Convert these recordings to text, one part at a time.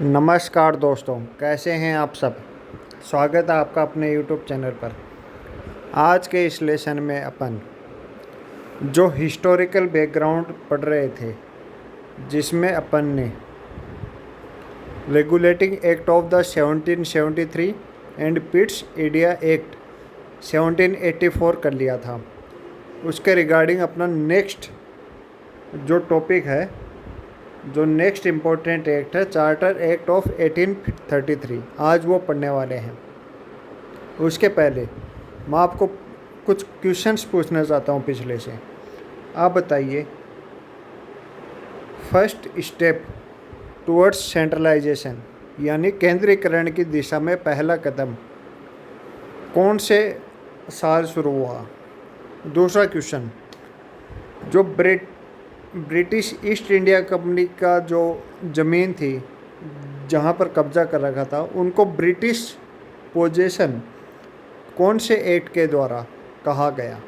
नमस्कार दोस्तों, कैसे हैं आप सब। स्वागत है आपका अपने YouTube चैनल पर। आज के इस लेसन में अपन जो हिस्टोरिकल बैकग्राउंड पढ़ रहे थे, जिसमें अपन ने regulating act of the 1773 and Pitt's India act 1784 कर लिया था। उसके रिगार्डिंग अपना नेक्स्ट जो टॉपिक है, जो नेक्स्ट इम्पोर्टेंट एक्ट है, चार्टर एक्ट ऑफ 1833, आज वो पढ़ने वाले हैं। उसके पहले मैं आपको कुछ क्वेश्चंस पूछना चाहता हूँ पिछले से। आप बताइए, फर्स्ट स्टेप टुवर्ड्स सेंट्रलाइजेशन यानी केंद्रीकरण की दिशा में पहला कदम कौन से साल शुरू हुआ। दूसरा क्वेश्चन, जो ब्रिटिश ईस्ट इंडिया कंपनी का जो ज़मीन थी जहाँ पर कब्जा कर रखा था, उनको ब्रिटिश पोजेशन कौन से एक्ट के द्वारा कहा गया।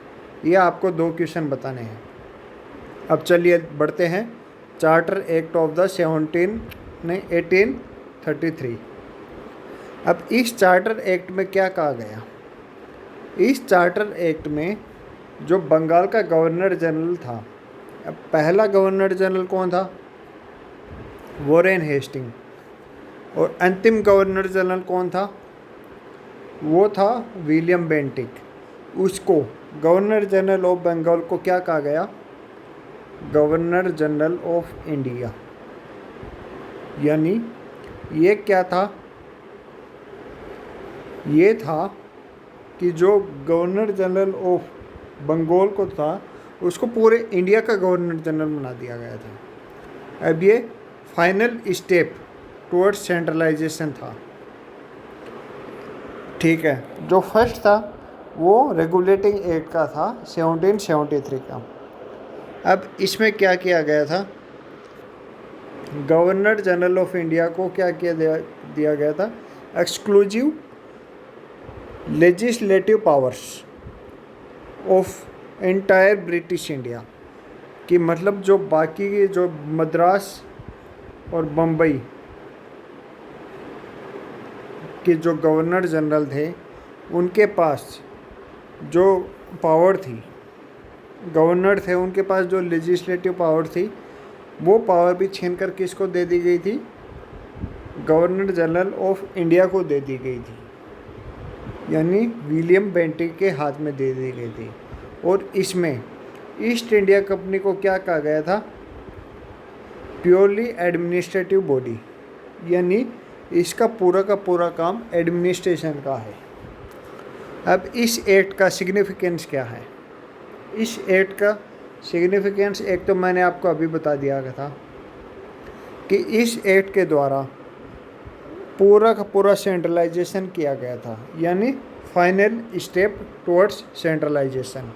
ये आपको दो क्वेश्चन बताने हैं। अब चलिए बढ़ते हैं चार्टर एक्ट ऑफ द 1833। अब इस चार्टर एक्ट में क्या कहा गया। इस चार्टर एक्ट में जो बंगाल का गवर्नर जनरल था, अब पहला गवर्नर जनरल कौन था, वॉरेन हेस्टिंग, और अंतिम गवर्नर जनरल कौन था, वो था विलियम बेंटिक। उसको गवर्नर जनरल ऑफ बंगाल को क्या कहा गया, गवर्नर जनरल ऑफ इंडिया। यानी ये क्या था, ये था कि जो गवर्नर जनरल ऑफ बंगाल को था, उसको पूरे इंडिया का गवर्नर जनरल बना दिया गया था। अब ये फाइनल स्टेप टुवर्ड्स सेंट्रलाइजेशन था। ठीक है, जो फर्स्ट था वो रेगुलेटिंग एक्ट का था 1773 का। अब इसमें क्या किया गया था, गवर्नर जनरल ऑफ इंडिया को क्या दिया गया था, exclusive legislative powers of entire British India, कि मतलब जो बाकी के जो मद्रास और बम्बई के जो गवर्नर जनरल थे, उनके पास जो पावर थी, गवर्नर थे, उनके पास जो लेजिस्लेटिव पावर थी, वो पावर भी छीन कर किसको दे दी गई थी, गवर्नर जनरल ऑफ इंडिया को दे दी गई थी, यानी विलियम बेंटिक के हाथ में दे दी गई थी। और इसमें ईस्ट इंडिया कंपनी को क्या कहा गया था, प्योरली एडमिनिस्ट्रेटिव बॉडी, यानी इसका पूरा का पूरा काम एडमिनिस्ट्रेशन का है। अब इस एक्ट का सिग्निफिकेंस क्या है। इस एक्ट का सिग्निफिकेंस एक तो मैंने आपको अभी बता दिया था कि इस एक्ट के द्वारा पूरा का पूरा सेंट्रलाइजेशन किया गया था, यानी फाइनल स्टेप टुवर्ड्स सेंट्रलाइजेशन।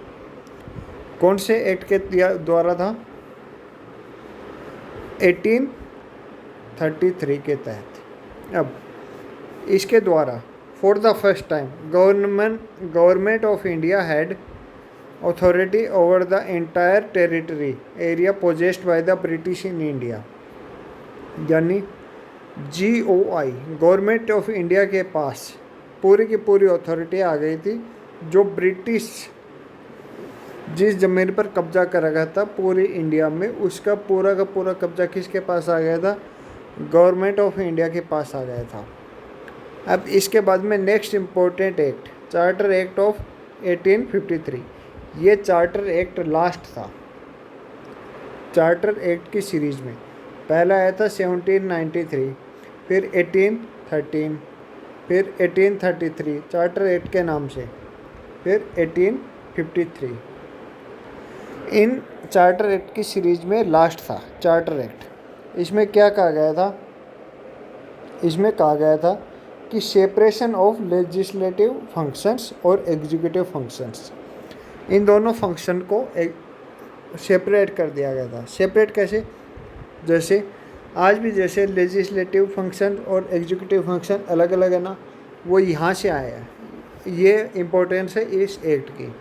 कौन से एक्ट के द्वारा था, 1833 के तहत। अब इसके द्वारा for the first time government of India had authority over the entire territory area possessed by the British in India, यानी GOI, गवर्नमेंट ऑफ इंडिया के पास पूरी की पूरी अथॉरिटी आ गई थी। जो ब्रिटिश जिस ज़मीन पर कब्जा कर रखा था पूरी इंडिया में, उसका पूरा का पूरा कब्जा किसके पास आ गया था, गवर्नमेंट ऑफ इंडिया के पास आ गया था। अब इसके बाद में next important act, charter act of 1853। ये चार्टर एक्ट लास्ट था चार्टर एक्ट की सीरीज़ में। पहला आया था 1793, फिर 1813, फिर 1833 चार्टर एक्ट के नाम से, फिर 1853। इन चार्टर एक्ट की सीरीज में लास्ट था चार्टर एक्ट। इसमें क्या कहा गया था, इसमें कहा गया था कि सेपरेशन ऑफ लेजिस्लेटिव फंक्शंस और एग्जीक्यूटिव फंक्शंस, इन दोनों फंक्शन को सेपरेट कर दिया गया था। सेपरेट कैसे, जैसे आज भी जैसे लेजिस्लेटिव फंक्शन और एग्जीक्यूटिव फंक्शन अलग अलग है ना, वो यहाँ से आया है। ये इम्पोर्टेंस है इस एक्ट की।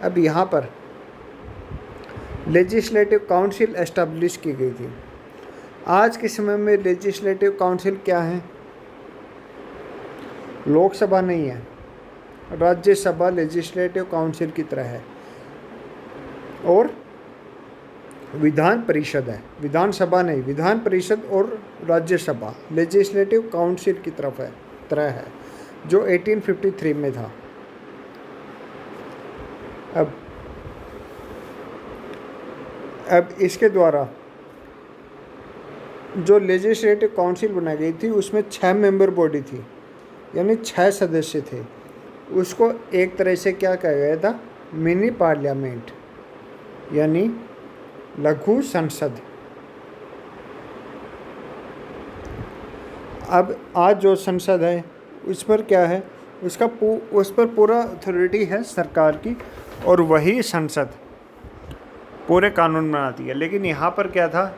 अब यहाँ पर लेजिस्लेटिव काउंसिल एस्टेब्लिश की गई थी। आज के समय में लेजिस्लेटिव काउंसिल क्या है? लोकसभा नहीं है, राज्यसभा लेजिस्लेटिव काउंसिल की तरह है, और विधान परिषद है, विधानसभा नहीं, विधान परिषद और राज्यसभा लेजिस्लेटिव काउंसिल की तरह है, जो 1853 में था। अब इसके द्वारा जो लेजिस्लेटिव काउंसिल बनाई गई थी उसमें 6 मेंबर बॉडी थी, यानी 6 सदस्य थे। उसको एक तरह से क्या कहा गया था? मिनी पार्लियामेंट, यानी लघु संसद। अब आज जो संसद है उस पर क्या है? उस पर पूरा अथॉरिटी है सरकार की, और वही संसद पूरे कानून बनाती है। लेकिन यहाँ पर क्या था?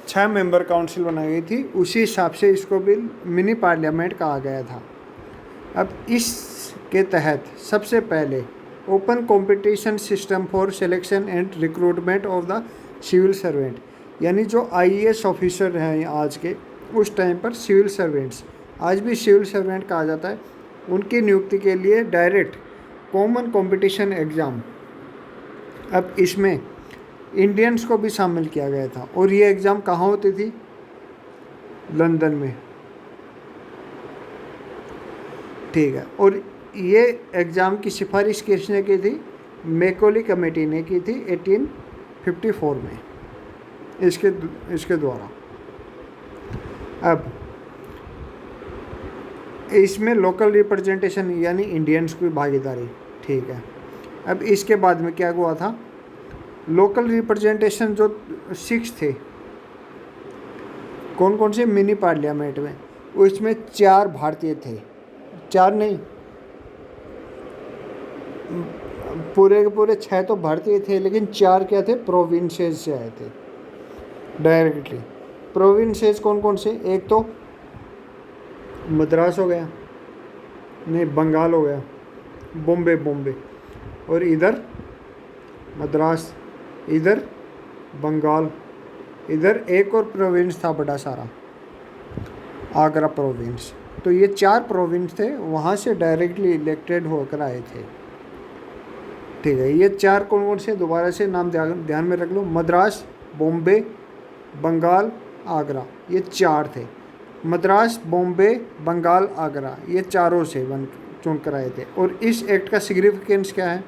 6 मेंबर काउंसिल बनाई गई थी, उसी हिसाब से इसको भी मिनी पार्लियामेंट कहा गया था। अब इसके तहत सबसे पहले open competition system for selection and recruitment of the civil servant, यानी जो आईएएस ऑफिसर हैं आज के, उस टाइम पर सिविल सर्वेंट्स, आज भी सिविल सर्वेंट कहा जाता है, उनकी नियुक्ति के लिए डायरेक्ट कॉमन कंपटीशन एग्ज़ाम। अब इसमें इंडियंस को भी शामिल किया गया था, और ये एग्ज़ाम कहाँ होती थी? लंदन में, ठीक है। और ये एग्ज़ाम की सिफारिश किसने की थी? मैकॉले कमेटी ने की थी 1854 में, इसके द्वारा। अब इसमें लोकल रिप्रेजेंटेशन यानी इंडियंस की भागीदारी, ठीक है। अब इसके बाद में क्या हुआ था? लोकल रिप्रेजेंटेशन जो 6 थे, कौन कौन से मिनी पार्लियामेंट में, उसमें 4 भारतीय थे, 4 नहीं, पूरे के पूरे 6 तो भारतीय थे, लेकिन 4 क्या थे? प्रोविंसेस से आए थे डायरेक्टली। प्रोविंसेस कौन कौन से? एक तो मद्रास हो गया, नहीं बंगाल हो गया, बॉम्बे, और इधर मद्रास, इधर बंगाल, इधर एक और प्रोविंस था बड़ा सारा, आगरा प्रोविंस। तो ये 4 प्रोविंस थे, वहाँ से डायरेक्टली इलेक्टेड होकर आए थे, ठीक है। ये 4 कौन कौन से? दोबारा से नाम ध्यान में रख लो, मद्रास, बॉम्बे, बंगाल, आगरा, ये 4 थे। मद्रास, बॉम्बे, बंगाल, आगरा, ये चारों से चुन कर आए थे। और इस एक्ट का सिग्निफिकेंस क्या है?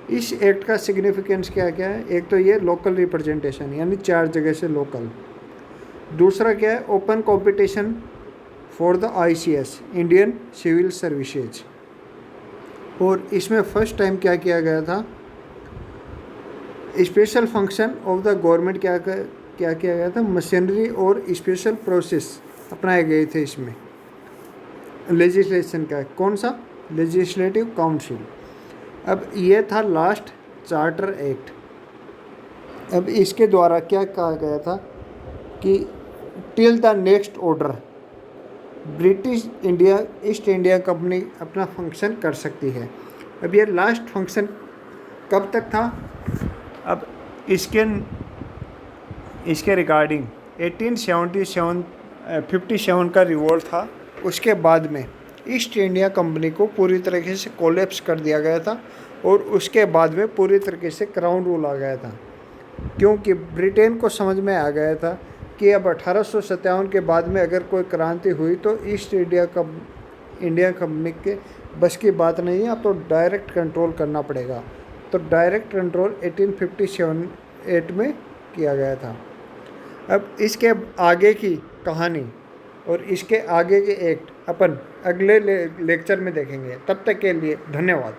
इस एक्ट का सिग्निफिकेंस क्या क्या है? एक तो ये लोकल रिप्रेजेंटेशन, यानी 4 जगह से लोकल। दूसरा क्या है? Open competition for the ICS, Indian civil services. और इसमें फर्स्ट टाइम क्या किया गया था? Special function of the government क्या किया गया था? मशीनरी और स्पेशल प्रोसेस अपनाए गए थे इसमें लेजिस्लेशन का। कौन सा? Legislative council. अब ये था लास्ट चार्टर एक्ट। अब इसके द्वारा क्या कहा गया था कि till the next order British India east India company अपना फंक्शन कर सकती है। अब ये लास्ट फंक्शन कब तक था? अब इसके रिगार्डिंग 1857 का रिवोल्ट था, उसके बाद में ईस्ट इंडिया कंपनी को पूरी तरीके से कोलैप्स कर दिया गया था, और उसके बाद में पूरी तरीके से क्राउन रूल आ गया था, क्योंकि ब्रिटेन को समझ में आ गया था कि अब 1857 के बाद में अगर कोई क्रांति हुई तो ईस्ट इंडिया कंपनी के बस की बात नहीं है, अब तो डायरेक्ट कंट्रोल करना पड़ेगा। तो डायरेक्ट कंट्रोल 1857 में किया गया था। अब इसके आगे की कहानी और इसके आगे के एक्ट अपन अगले लेक्चर में देखेंगे। तब तक के लिए धन्यवाद।